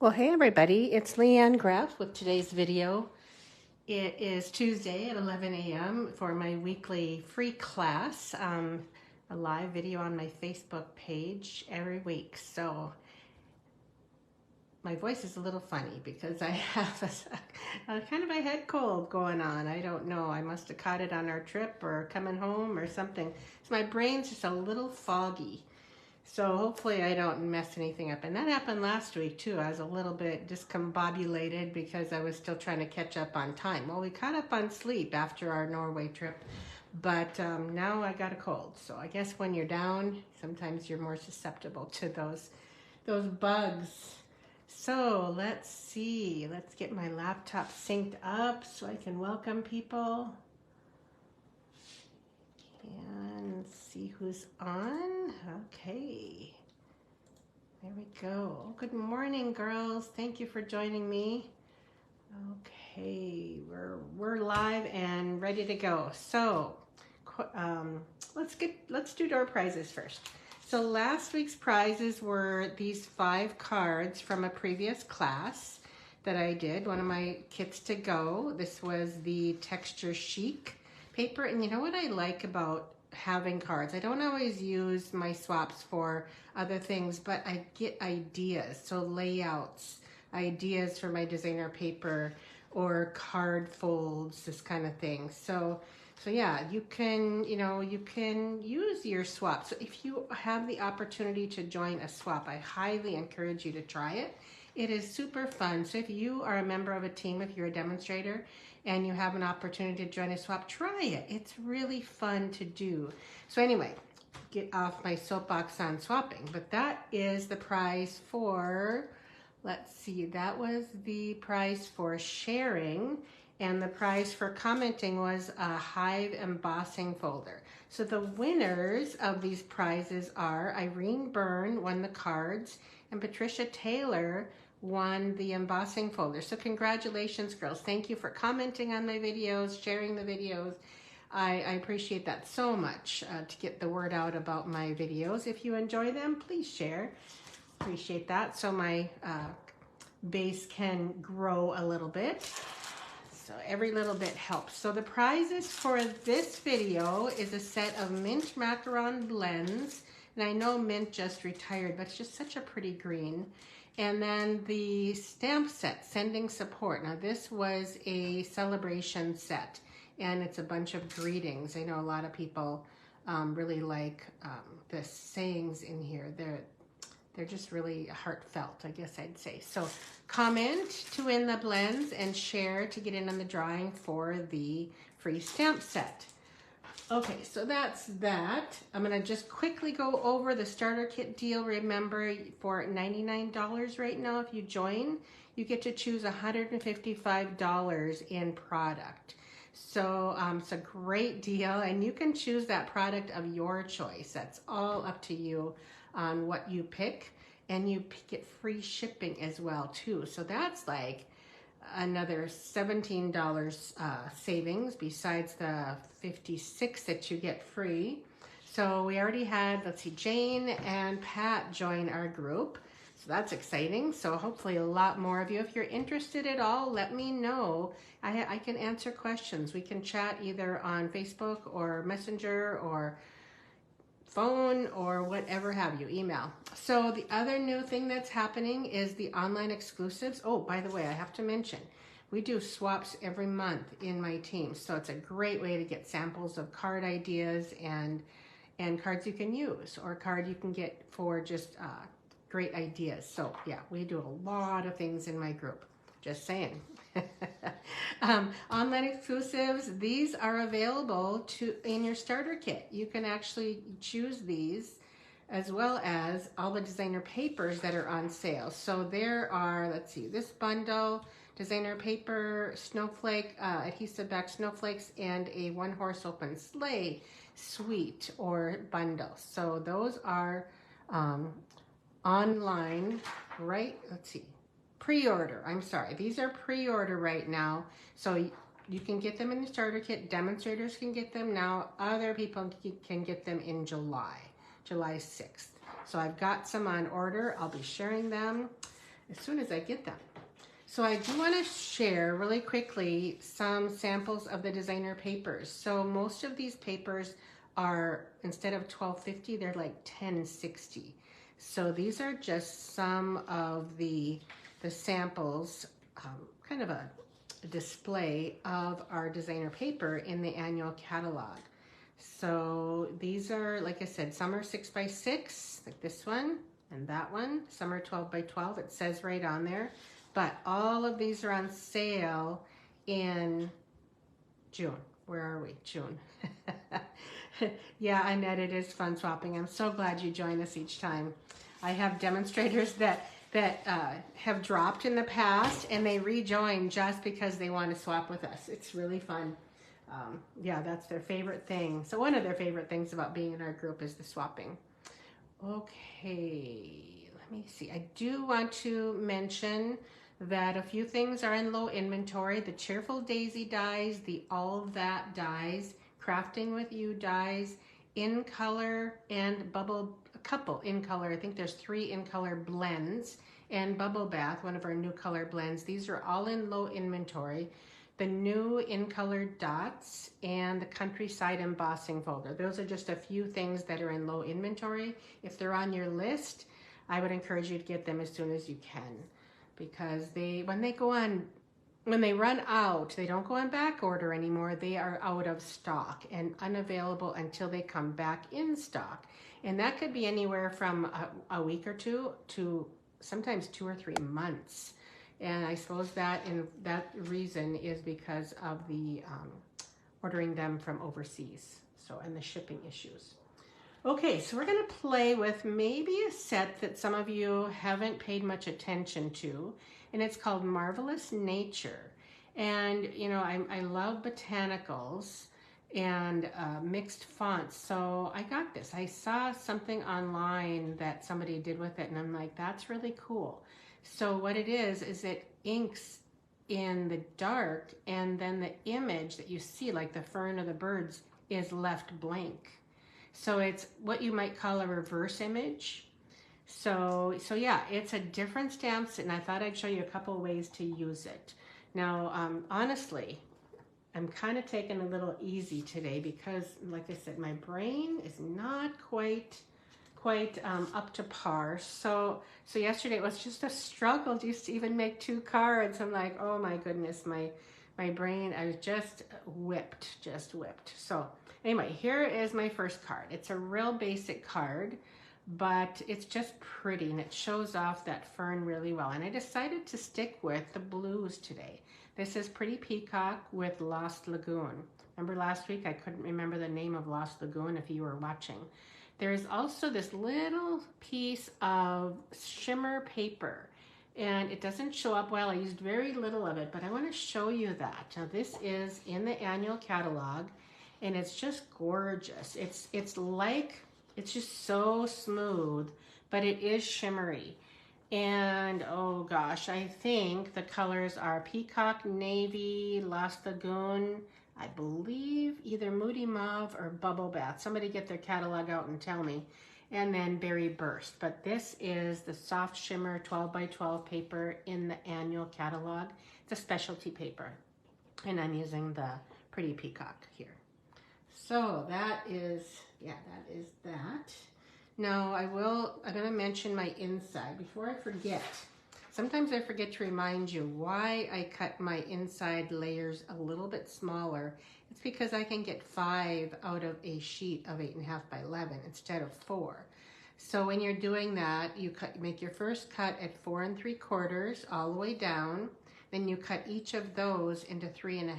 Well, hey everybody, it's Leanne Graff with today's video. It is Tuesday at 11 a.m. for my weekly free class, a live video on my Facebook page every week. So my voice is a little funny because I have a kind of a head cold going on. I don't know, I must have caught it on our trip or coming home or something. So my brain's just a little foggy. So hopefully I don't mess anything up. And that happened last week too. I was a little bit discombobulated because I was still trying to catch up on time. Well, we caught up on sleep after our Norway trip, but now I got a cold. So I guess when you're down, sometimes you're more susceptible to those bugs. So let's see. Let's get my laptop synced up so I can welcome people. And see who's on. Okay. There we go. Good morning, girls. Thank you for joining me. Okay, we're live and ready to go. So, let's do door prizes first. So last week's prizes were these 5 cards from a previous class that I did, one of my kits to go. This was the Texture Chic paper, and you know what I like about having cards? I don't always use my swaps for other things, but I get ideas, so layouts, ideas for my designer paper or card folds, this kind of thing. So yeah, you can use your swap. So if you have the opportunity to join a swap, I highly encourage you to try it. It is super fun. So if you are a member of a team, if you're a demonstrator and you have an opportunity to join a swap, try it. It's really fun to do. So anyway, get off my soapbox on swapping, but that is the prize for, let's see, that was the prize for sharing, and the prize for commenting was a Hive embossing folder. So the winners of these prizes are Irene Byrne won the cards, and Patricia Taylor won the embossing folder. So congratulations, girls. Thank you for commenting on my videos, sharing the videos. I appreciate that so much to get the word out about my videos. If you enjoy them, please share. Appreciate that so my base can grow a little bit. So every little bit helps. So the prizes for this video is a set of mint macaron blends. And I know mint just retired, but it's just such a pretty green. And then the stamp set, Sending Support. Now this was a celebration set, and it's a bunch of greetings. I know a lot of people really like the sayings in here. They're just really heartfelt, I guess I'd say. So comment to win the blends and share to get in on the drawing for the free stamp set. Okay, so that's that. I'm gonna just quickly go over the starter kit deal. Remember, for $99 right now, if you join, you get to choose $155 in product. So it's a great deal, and you can choose that product of your choice. That's all up to you on what you pick, and you get free shipping as well too. So that's like another $17 savings besides the $56 that you get free. So we already had, let's see, Jane and Pat join our group. So that's exciting. So hopefully a lot more of you. If you're interested at all, let me know. I can answer questions. We can chat either on Facebook or Messenger or phone or whatever have you, email. So the other new thing that's happening is the online exclusives. Oh, by the way, I have to mention, we do swaps every month in my team. So it's a great way to get samples of card ideas and cards you can use, or card you can get for just great ideas. So yeah, we do a lot of things in my group. Just saying. Online exclusives, these are available in your starter kit. You can actually choose these as well as all the designer papers that are on sale. So there are, let's see, this bundle, designer paper, snowflake, adhesive back snowflakes, and a one horse open sleigh suite or bundle. So those are online, right? Let's see. Pre-order, I'm sorry. These are pre-order right now. So you can get them in the starter kit. Demonstrators can get them now. Other people can get them in July 6th. So I've got some on order. I'll be sharing them. as soon as I get them. So I do want to share really quickly some samples of the designer papers. So most of these papers are, instead of $12.50, they're like $10.60. So these are just some of the samples, kind of a display of our designer paper in the annual catalog. So these are, like I said, some are 6x6, like this one and that one. Some are 12x12, it says right on there. But all of these are on sale in June. Where are we? June. Yeah, Annette, it is fun swapping. I'm so glad you join us each time. I have demonstrators that have dropped in the past, and they rejoin just because they want to swap with us. It's really fun. Yeah, that's their favorite thing. So one of their favorite things about being in our group is the swapping. Okay, let me see. I do want to mention that a few things are in low inventory. The Cheerful Daisy dies, the All That dies, Crafting with You dies, In Color and Bubble, a couple in color. I think there's 3 in color blends, and Bubble Bath, one of our new color blends. These are all in low inventory. The new in color dots and the Countryside embossing folder. Those are just a few things that are in low inventory. If they're on your list, I would encourage you to get them as soon as you can, because when they run out, they don't go on back order anymore. They are out of stock and unavailable until they come back in stock. And that could be anywhere from a week or two to sometimes 2 or 3 months. And I suppose that reason is because of the ordering them from overseas, and the shipping issues. Okay, so we're going to play with maybe a set that some of you haven't paid much attention to, and it's called Marvelous Nature. And you know, I love botanicals and mixed fonts, so I got this. I saw something online that somebody did with it, and I'm like, that's really cool. So what it is it inks in the dark, and then the image that you see, like the fern or the birds, is left blank. So it's what you might call a reverse image. So yeah, it's a different stamp set, and I thought I'd show you a couple of ways to use it. Now, honestly, I'm kind of taking a little easy today because, like I said, my brain is not quite up to par. So yesterday it was just a struggle just to even make 2 cards. I'm like, oh my goodness, my brain, I was just whipped. So anyway, here is my first card. It's a real basic card, but it's just pretty, and it shows off that fern really well. And I decided to stick with the blues today. This is Pretty Peacock with Lost Lagoon. Remember last week I couldn't remember the name of Lost Lagoon if you were watching. There's also this little piece of shimmer paper, and it doesn't show up well. I used very little of it, but I want to show you that. Now this is in the annual catalog, and it's just gorgeous. It's just so smooth, but it is shimmery. And oh gosh, I think the colors are Peacock Navy, Lost Lagoon, I believe either Moody Mauve or Bubble Bath. Somebody get their catalog out and tell me. And then Berry Burst. But this is the soft shimmer 12x12 paper in the annual catalog. It's a specialty paper. And I'm using the Pretty Peacock here. So that is that. Now I'm going to mention my inside. Before I forget, sometimes I forget to remind you why I cut my inside layers a little bit smaller. It's because I can get 5 out of a sheet of 8.5 by 11 instead of 4. So when you're doing that, you make your first cut at 4 3/4 all the way down. Then you cut each of those into 3.5.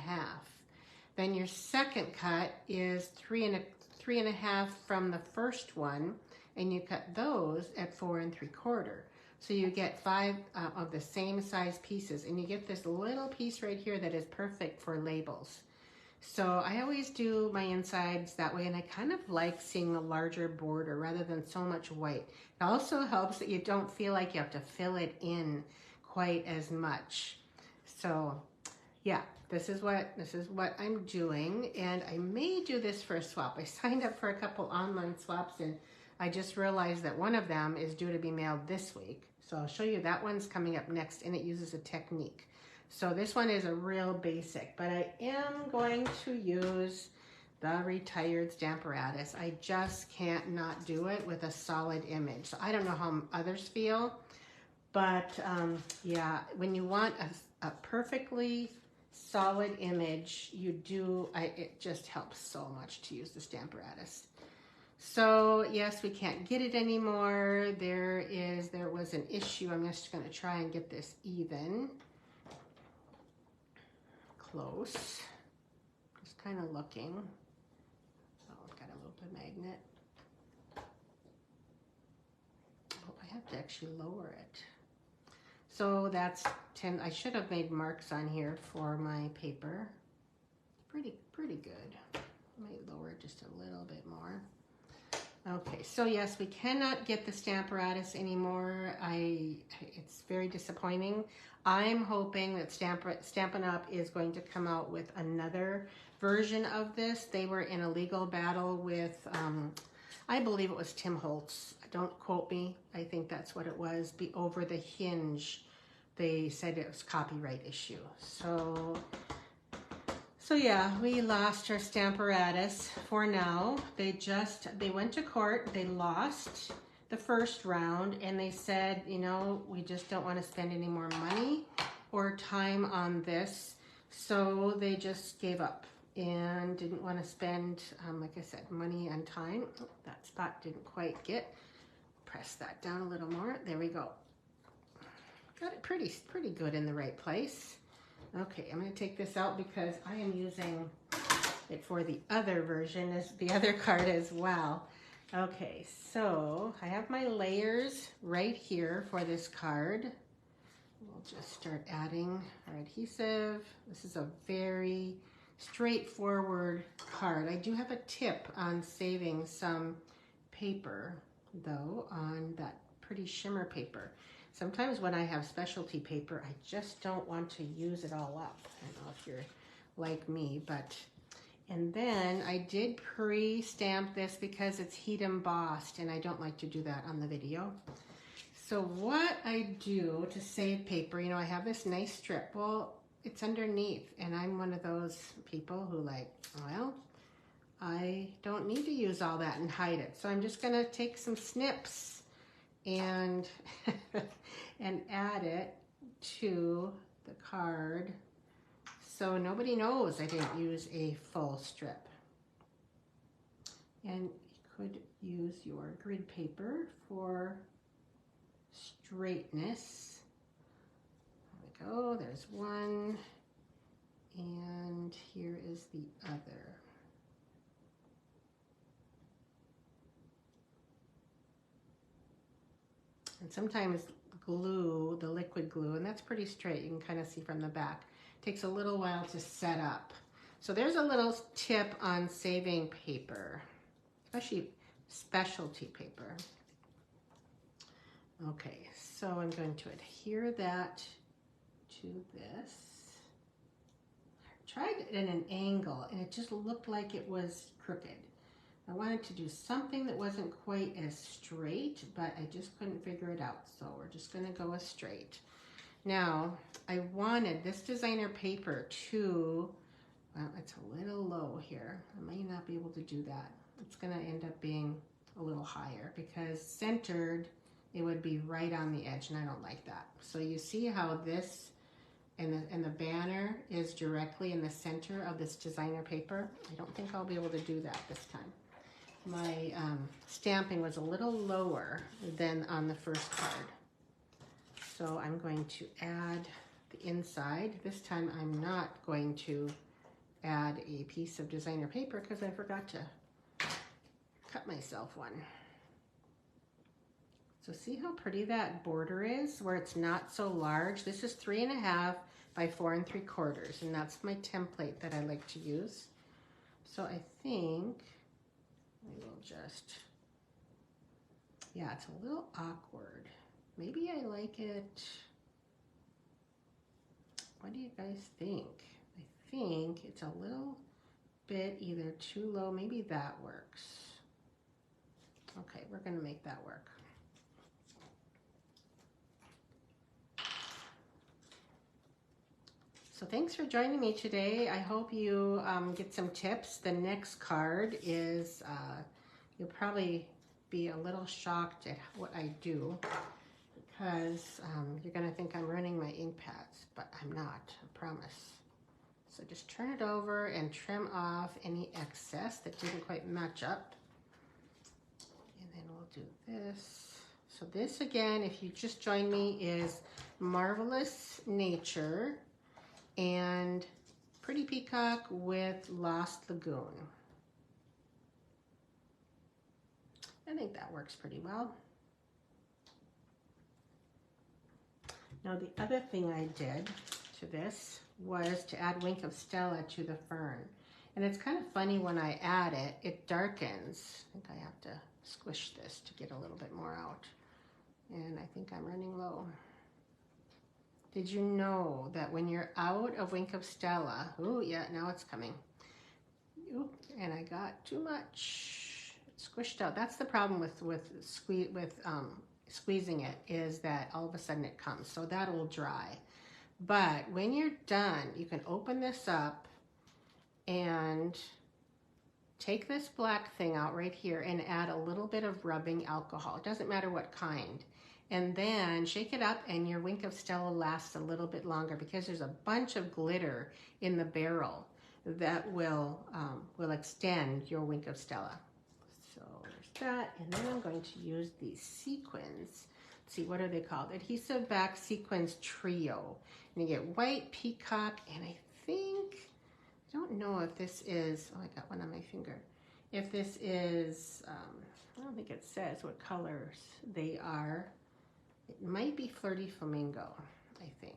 Then your second cut is 3.5 from the first one, and you cut those at 4 3/4. So you get 5 of the same size pieces, and you get this little piece right here that is perfect for labels. So I always do my insides that way, and I kind of like seeing a larger border rather than so much white. It also helps that you don't feel like you have to fill it in quite as much. So yeah, this is what I'm doing, and I may do this for a swap. I signed up for a couple online swaps, and I just realized that one of them is due to be mailed this week. So I'll show you that one's coming up next, and it uses a technique. So this one is a real basic, but I am going to use the retired Stamparatus. I just can't not do it with a solid image. So I don't know how others feel, but yeah, when you want a perfectly solid image, you do, it just helps so much to use the Stamparatus. So yes, we can't get it anymore. There was an issue. I'm just going to try and get this even. Close. Just kind of looking. Oh, I've got to move the magnet. Oh, I have to actually lower it. So that's 10. I should have made marks on here for my paper. Pretty good. I might lower it just a little bit more. Okay, so yes, we cannot get the Stamparatus anymore. It's very disappointing. I'm hoping that Stampin' Up! Is going to come out with another version of this. They were in a legal battle with, I believe it was Tim Holtz. Don't quote me. I think that's what it was. Over the hinge. They said it was copyright issue. So yeah, we lost our Stamparatus for now. They went to court, they lost the first round, and they said, you know, we just don't want to spend any more money or time on this. So they just gave up and didn't want to spend, like I said, money and time. Oh, that spot didn't quite get. Press that down a little more. There we go. Got it pretty good in the right place. Okay, I'm going to take this out because I am using it for the other version, the other card as well. Okay, so I have my layers right here for this card. We'll just start adding our adhesive. This is a very straightforward card. I do have a tip on saving some paper, though, on that pretty shimmer paper. Sometimes when I have specialty paper, I just don't want to use it all up. I don't know if you're like me, but... And then I did pre-stamp this because it's heat embossed, and I don't like to do that on the video. So what I do to save paper, you know, I have this nice strip. Well, it's underneath, and I'm one of those people who like, well, I don't need to use all that and hide it. So I'm just going to take some snips and and add it to the card so nobody knows I didn't use a full strip. And you could use your grid paper for straightness. There we go, there's one, and here is the other. And sometimes glue, the liquid glue, and that's pretty straight, you can kind of see from the back, takes a little while to set up. So there's a little tip on saving paper, especially specialty paper. Okay, so I'm going to adhere that to this. I tried it at an angle and it just looked like it was crooked. I wanted to do something that wasn't quite as straight, but I just couldn't figure it out. So we're just going to go as straight. Now, I wanted this designer paper to, well, it's a little low here. I may not be able to do that. It's going to end up being a little higher because centered, it would be right on the edge, and I don't like that. So you see how this and the banner is directly in the center of this designer paper? I don't think I'll be able to do that this time. My stamping was a little lower than on the first card. So I'm going to add the inside. This time I'm not going to add a piece of designer paper because I forgot to cut myself one. So see how pretty that border is where it's not so large? This is 3.5 by 4 3/4, and that's my template that I like to use. So I think I will just, yeah, it's a little awkward. Maybe I like it. What do you guys think? I think it's a little bit either too low. Maybe that works. Okay, we're going to make that work. So thanks for joining me today. I hope you get some tips. The next card is, you'll probably be a little shocked at what I do, because you're going to think I'm running my ink pads, but I'm not, I promise. So just turn it over and trim off any excess that didn't quite match up. And then we'll do this. So this again, if you just joined me, is Marvelous Nature and Pretty Peacock with Lost Lagoon. I think that works pretty well. Now the other thing I did to this was to add Wink of Stella to the fern. And it's kind of funny, when I add it, it darkens. I think I have to squish this to get a little bit more out. And I think I'm running low. Did you know that when you're out of Wink of Stella, oh yeah, now it's coming. Ooh, and I got too much. It's squished out. That's the problem with squeezing it, is that all of a sudden it comes. So that will dry. But when you're done, you can open this up and take this black thing out right here and add a little bit of rubbing alcohol. It doesn't matter what kind. And then shake it up, and your Wink of Stella lasts a little bit longer, because there's a bunch of glitter in the barrel that will extend your Wink of Stella. So there's that, and then I'm going to use these sequins. Let's see, what are they called? Adhesive Back Sequins Trio. And you get white, peacock, and I don't know if this is, oh, I got one on my finger. If this is, I don't think it says what colors they are. It might be Flirty Flamingo, I think.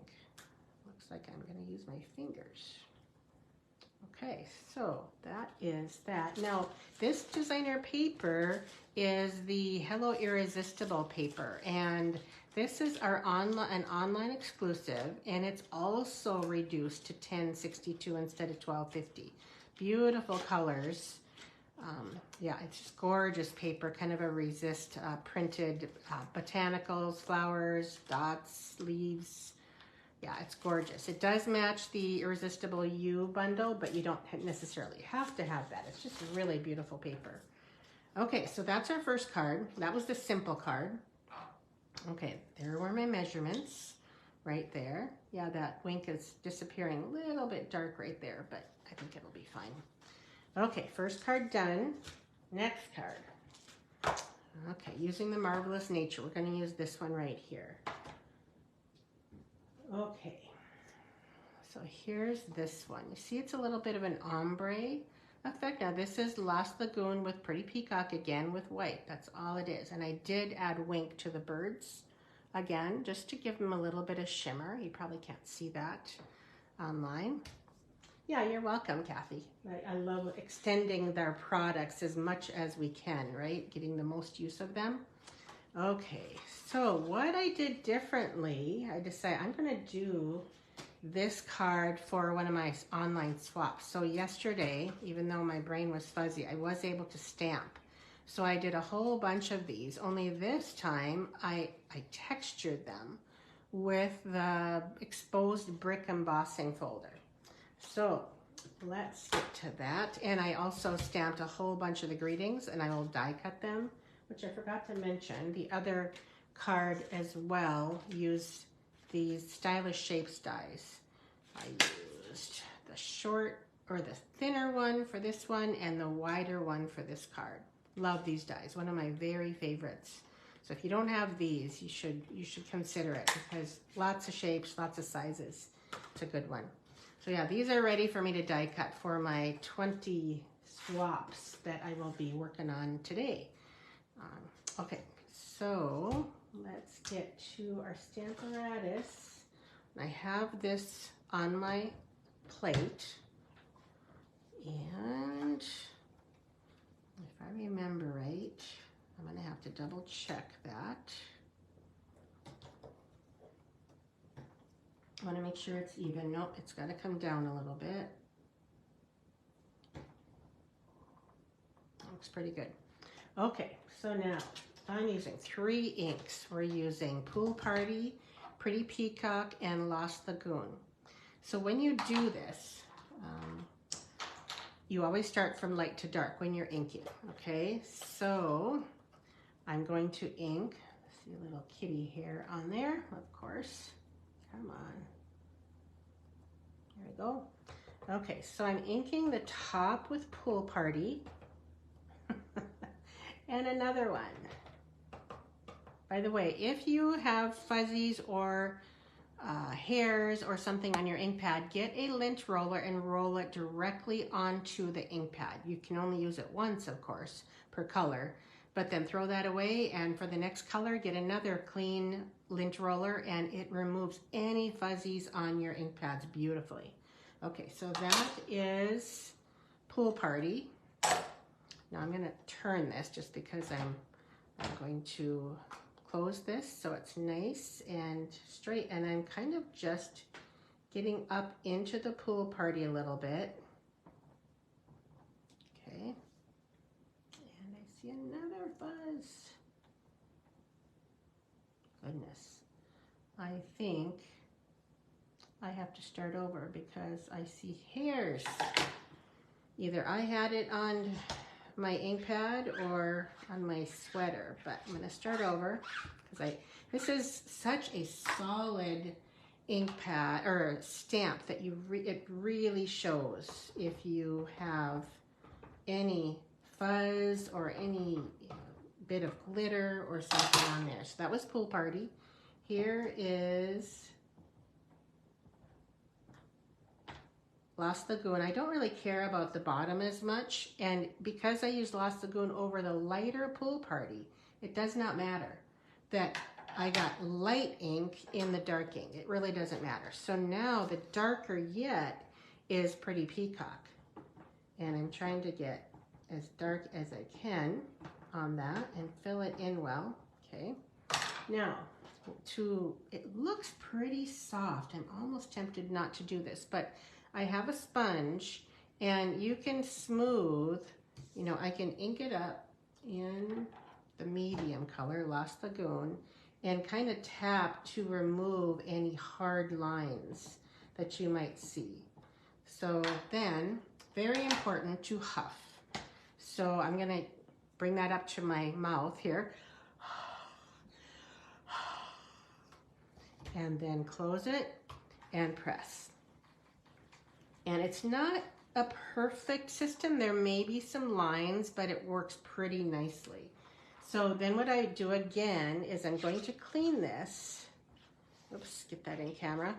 Looks like I'm going to use my fingers. Okay, so that is that. Now, this designer paper is the Hello Irresistible paper, and this is our an online exclusive, and it's also reduced to 1062 instead of 1250. Beautiful colors. Yeah, it's just gorgeous paper, kind of a resist printed botanicals, flowers, dots, leaves. Yeah, it's gorgeous. It does match the Irresistible You bundle, but you don't necessarily have to have that. It's just really beautiful paper. Okay, so that's our first card. That was the simple card. Okay, there were my measurements right there. Yeah, that wink is disappearing a little bit dark right there, but I think it'll be fine. Okay, first card done. Next card. Okay, using the Marvelous Nature. We're going to use this one right here. Okay, so here's this one. You see it's a little bit of an ombre effect. Now this is Lost Lagoon with Pretty Peacock again with white. That's all it is. And I did add Wink to the birds again, just to give them a little bit of shimmer. You probably can't see that online. Yeah, you're welcome, Kathy. I love extending their products as much as we can, right? Getting the most use of them. Okay, so what I did differently, I decided I'm going to do this card for one of my online swaps. So yesterday, even though my brain was fuzzy, I was able to stamp. So I did a whole bunch of these, only this time I textured them with the exposed brick embossing folder. So let's get to that. And I also stamped a whole bunch of the greetings, and I will die cut them, which I forgot to mention. The other card as well used these Stylish Shapes dies. I used the short or the thinner one for this one and the wider one for this card. Love these dies, one of my very favorites. So if you don't have these, you should consider it, because lots of shapes, lots of sizes. It's a good one. So yeah, these are ready for me to die cut for my 20 swaps that I will be working on today. Okay, so let's get to our Stamparatus. I have this on my plate, and if I remember right, I'm going to have to double check that. I want to make sure it's even. Nope, it's got to come down a little bit. Looks pretty good. Okay, so now I'm using 3 inks. We're using Pool Party, Pretty Peacock, and Lost Lagoon. So when you do this, you always start from light to dark when you're inking, okay? So I'm going to ink, see a little kitty hair on there, of course. Come on. There we go. Okay, so I'm inking the top with Pool Party and another one. By the way, if you have fuzzies or hairs or something on your ink pad, get a lint roller and roll it directly onto the ink pad. You can only use it once, of course, per color, but then throw that away, and for the next color, get another clean lint roller, and it removes any fuzzies on your ink pads beautifully. Okay, so that is Pool Party. Now I'm going to turn this just because I'm going to close this so it's nice and straight, and I'm kind of just getting up into the Pool Party a little bit. Okay, and I see another fuzz. Goodness, I think I have to start over because I see hairs. Either I had it on my ink pad or on my sweater, but I'm going to start over because this is such a solid ink pad or stamp that it really shows if you have any fuzz or any bit of glitter or something on there. So that was Pool Party. Here is Lost Lagoon. I don't really care about the bottom as much, and because I used Lost Lagoon over the lighter Pool Party, it does not matter that I got light ink in the dark ink. It really doesn't matter. So now the darker yet is Pretty Peacock, and I'm trying to get as dark as I can on that and fill it in well. Okay, now it looks pretty soft. I'm almost tempted not to do this, but I have a sponge, and you can smooth, I can ink it up in the medium color, Lost Lagoon, and kind of tap to remove any hard lines that you might see. So then, very important to huff. So I'm gonna bring that up to my mouth here. And then close it and press. And it's not a perfect system. There may be some lines, but it works pretty nicely. So then what I do again is I'm going to clean this. Oops, get that in camera.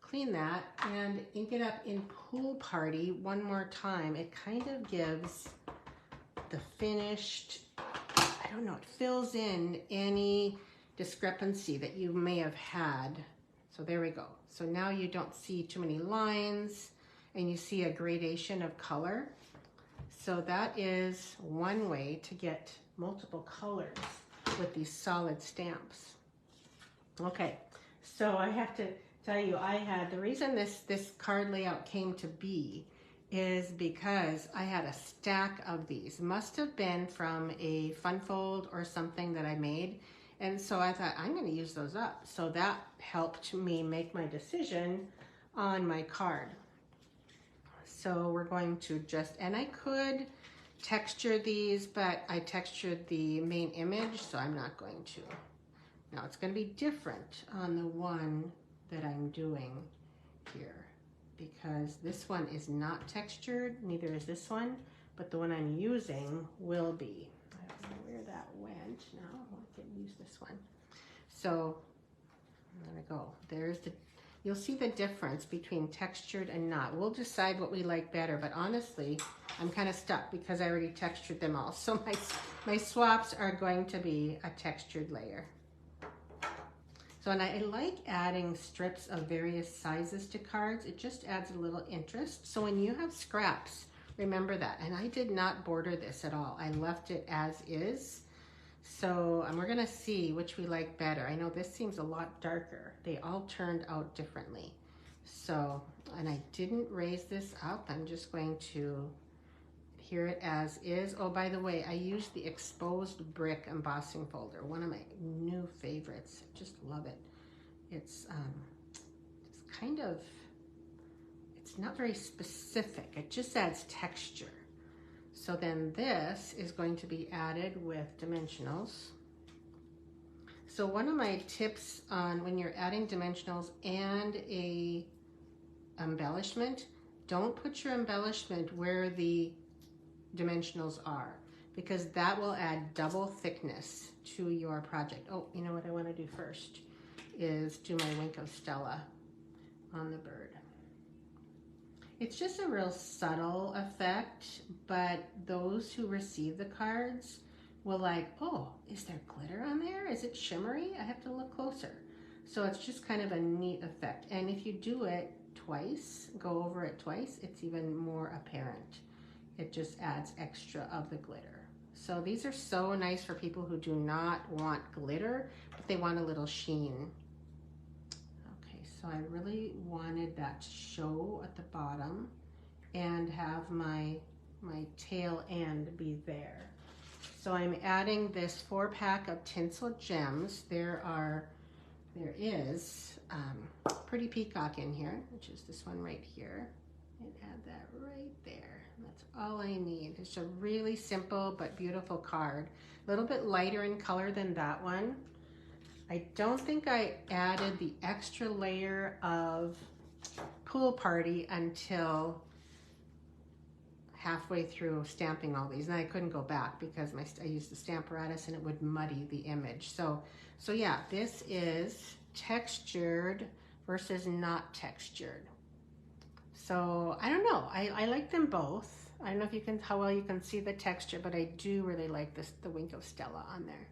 Clean that and ink it up in Pool Party one more time. It kind of gives the finished, I don't know, it fills in any discrepancy that you may have had. So there we go. So now you don't see too many lines and you see a gradation of color. So that is one way to get multiple colors with these solid stamps. Okay, so I have to tell you, the reason this card layout came to be is because I had a stack of these. Must have been from a fun fold or something that I made. And so I thought, I'm going to use those up. So that helped me make my decision on my card. So we're going to and I could texture these, but I textured the main image, so I'm not going to. Now it's going to be different on the one that I'm doing here, because this one is not textured, neither is this one, but the one I'm using will be. I don't know where that went now. I can use this one. So there we go. You'll see the difference between textured and not. We'll decide what we like better, but honestly, I'm kind of stuck because I already textured them all. So my swaps are going to be a textured layer. So, and I like adding strips of various sizes to cards. It just adds a little interest. So when you have scraps, remember that. And I did not border this at all. I left it as is. So, and we're gonna see which we like better. I know this seems a lot darker. They all turned out differently. So, and I didn't raise this up. I'm just going to here it as is. Oh, by the way, I used the exposed brick embossing folder, one of my new favorites. I just love it. It's kind of, it's not very specific. It just adds texture. So then this is going to be added with dimensionals. So one of my tips on when you're adding dimensionals and a embellishment, don't put your embellishment where the dimensionals are, because that will add double thickness to your project. Oh, you know what I want to do first is do my wink of Stella on the bird. It's just a real subtle effect, but those who receive the cards will like, oh, is there glitter on there? Is it shimmery? I have to look closer. So it's just kind of a neat effect. And if you do it twice, go over it twice, it's even more apparent. It just adds extra of the glitter. So these are so nice for people who do not want glitter, but they want a little sheen. Okay, so I really wanted that to show at the bottom and have my tail end be there. So I'm adding this 4-pack of tinsel gems. There is Pretty Peacock in here, which is this one right here, and add that right there. And that's all I need. It's a really simple but beautiful card. A little bit lighter in color than that one. I don't think I added the extra layer of Pool Party until halfway through stamping all these, and I couldn't go back because I used the Stamparatus and it would muddy the image. So yeah, this is textured versus not textured. So I don't know. I like them both. I don't know if you can, how well you can see the texture, but I do really like the Wink of Stella on there.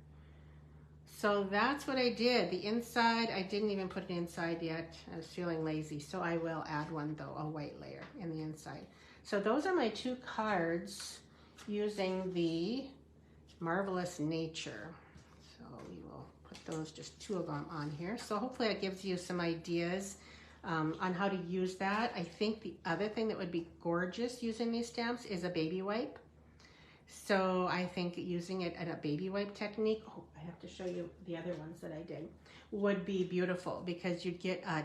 So that's what I did. The inside, I didn't even put it inside yet. I was feeling lazy, so I will add one though, a white layer in the inside. So those are my 2 cards using the Marvelous Nature. So we will put those, just 2 of them on here. So hopefully that gives you some ideas on how to use that. I think the other thing that would be gorgeous using these stamps is a baby wipe. So I think using it at a baby wipe technique, oh, I have to show you the other ones that I did, would be beautiful because you'd get a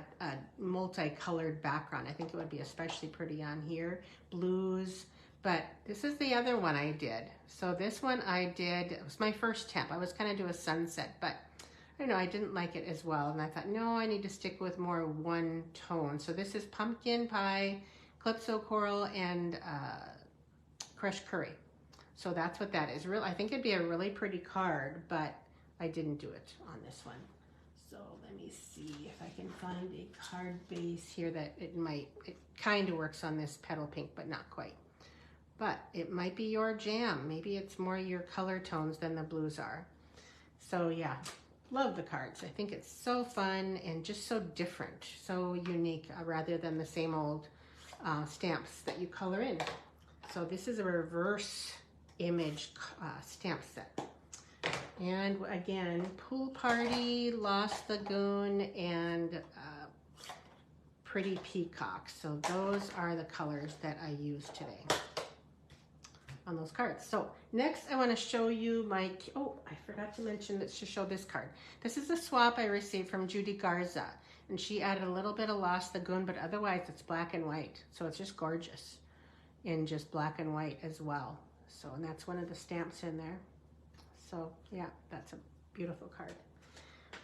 multicolored background. I think it would be especially pretty on here, blues, but this is the other one I did. So this one I did, it was my first attempt. I was kind of do a sunset, but I don't know, I didn't like it as well. And I thought, no, I need to stick with more one tone. So this is Pumpkin Pie, Calypso Coral, and Crushed Curry. So that's what that is. I think it'd be a really pretty card, but I didn't do it on this one. So let me see if I can find a card base here that it kind of works on this petal pink, but not quite. But it might be your jam. Maybe it's more your color tones than the blues are. So yeah, love the cards. I think it's so fun and just so different, so unique, rather than the same old stamps that you color in. So this is a reverse image stamp set. And again, Pool Party, Lost Lagoon, and Pretty Peacock. So those are the colors that I used today on those cards. So next I want to show you my, oh, I forgot to mention that to show this card. This is a swap I received from Judy Garza, and she added a little bit of Lost Lagoon, but otherwise it's black and white. So it's just gorgeous in just black and white as well. So, and that's one of the stamps in there. So yeah, that's a beautiful card.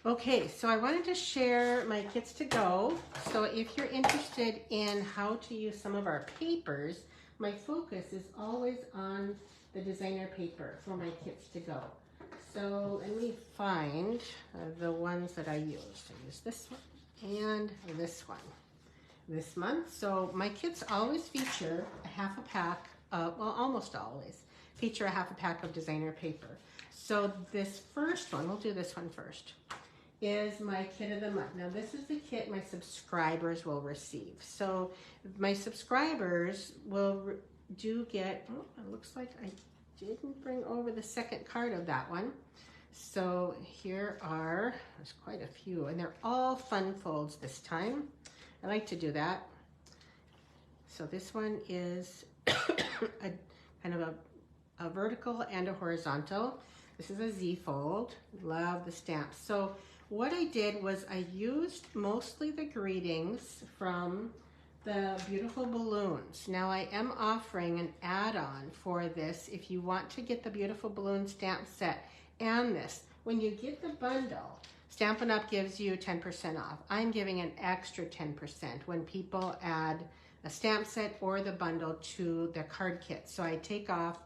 Okay, so I wanted to share my kits to go. So if you're interested in how to use some of our papers, my focus is always on the designer paper for my kits to go. So let me find the ones that I used. I used this one and this one this month. So my kits always feature a half a pack of, well, almost always feature a half a pack of designer paper. So this first one, we'll do this one first, is my kit of the month. Now this is the kit my subscribers will receive. So my subscribers do get, oh, it looks like I didn't bring over the second card of that one. So here are, there's quite a few, and they're all fun folds this time. I like to do that. So this one is a kind of a vertical and a horizontal. This is a Z fold. Love the stamps. So what I did was I used mostly the greetings from the beautiful balloons. Now I am offering an add-on for this if you want to get the beautiful balloon stamp set and this. When you get the bundle, Stampin' Up! Gives you 10% off. I'm giving an extra 10% when people add a stamp set or the bundle to their card kit. So I take off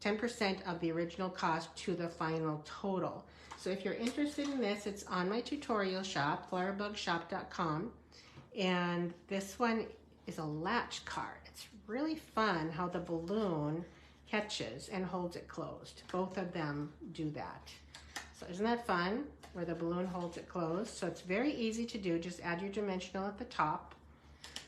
10% of the original cost to the final total. So if you're interested in this, it's on my tutorial shop, flowerbugshop.com. And this one is a latch card. It's really fun how the balloon catches and holds it closed. Both of them do that. So isn't that fun, where the balloon holds it closed? So it's very easy to do. Just add your dimensional at the top.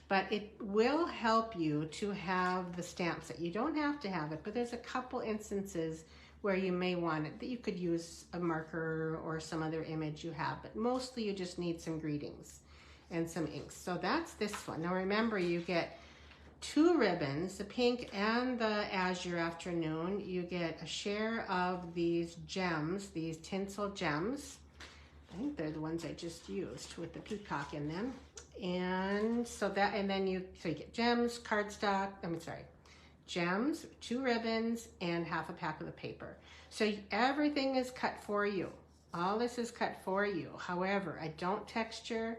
But it will help you to have the stamp set. You don't have to have it, but there's a couple instances where you may want it, that you could use a marker or some other image you have, but mostly you just need some greetings and some inks. So that's this one. Now remember, you get 2 ribbons, the pink and the azure afternoon. You get a share of these gems, these tinsel gems. I think they're the ones I just used with the peacock in them. And so that, and then you get gems, cardstock, gems, 2 ribbons, and half a pack of the paper. So everything is cut for you. All this is cut for you. However, I don't texture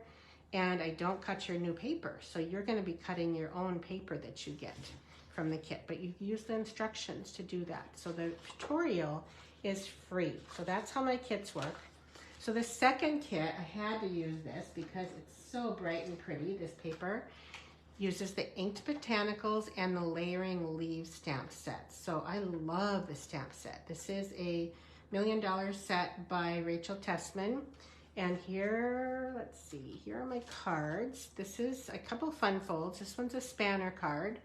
and I don't cut your new paper. So you're going to be cutting your own paper that you get from the kit, but you use the instructions to do that. So the tutorial is free. So that's how my kits work. So the second kit, I had to use this because it's so bright and pretty. This paper uses the Inked Botanicals and the Layering Leaves stamp set. So I love the stamp set. This is a $1 Million set by Rachel Tessman. And here, let's see, here are my cards. This is a couple fun folds. This one's a spanner card.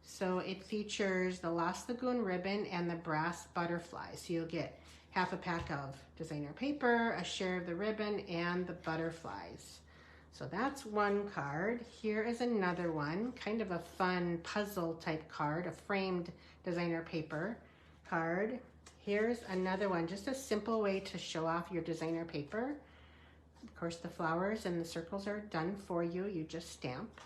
So it features the Lost Lagoon ribbon and the brass butterflies. So you'll get half a pack of designer paper, a share of the ribbon, and the butterflies. So that's one card. Here is another one, kind of a fun puzzle type card, a framed designer paper card. Here's another one, just a simple way to show off your designer paper. Of course, the flowers and the circles are done for you. You just stamp.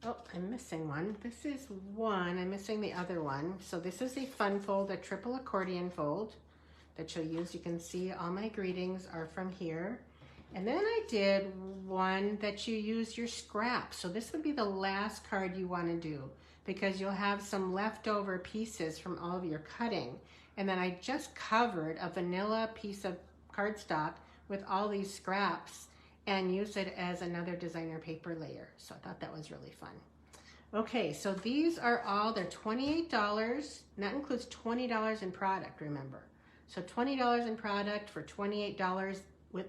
Oh, I'm missing one. This is one. I'm missing the other one. So this is a fun fold, a triple accordion fold that you'll use. You can see all my greetings are from here. And then I did one that you use your scraps. So this would be the last card you want to do because you'll have some leftover pieces from all of your cutting. And then I just covered a vanilla piece of cardstock with all these scraps and use it as another designer paper layer. So I thought that was really fun. Okay, so these are all, they're $28, and that includes $20 in product, remember. So $20 in product for $28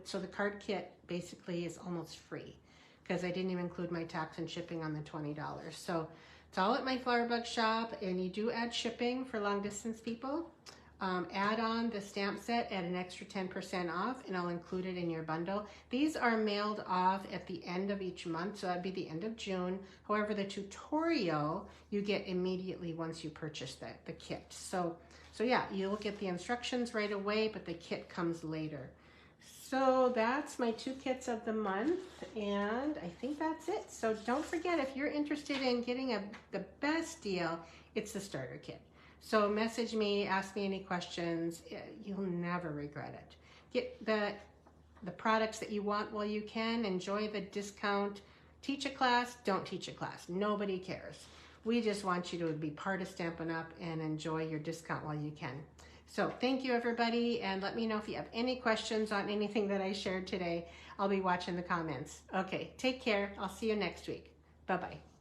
so the card kit basically is almost free because I didn't even include my tax and shipping on the $20. So it's all at my Flower Bug shop, and you do add shipping for long distance people. Add on the stamp set at an extra 10% off, and I'll include it in your bundle. These are mailed off at the end of each month, so that'd be the end of June. However, the tutorial you get immediately once you purchase the kit. So yeah, you'll get the instructions right away, but the kit comes later. So that's my 2 kits of the month, and I think that's it. So don't forget, if you're interested in getting the best deal, it's the starter kit. So message me, ask me any questions. You'll never regret it. Get the products that you want while you can. Enjoy the discount. Teach a class, don't teach a class. Nobody cares. We just want you to be part of Stampin' Up! And enjoy your discount while you can. So thank you, everybody, and let me know if you have any questions on anything that I shared today. I'll be watching the comments. Okay, take care. I'll see you next week. Bye-bye.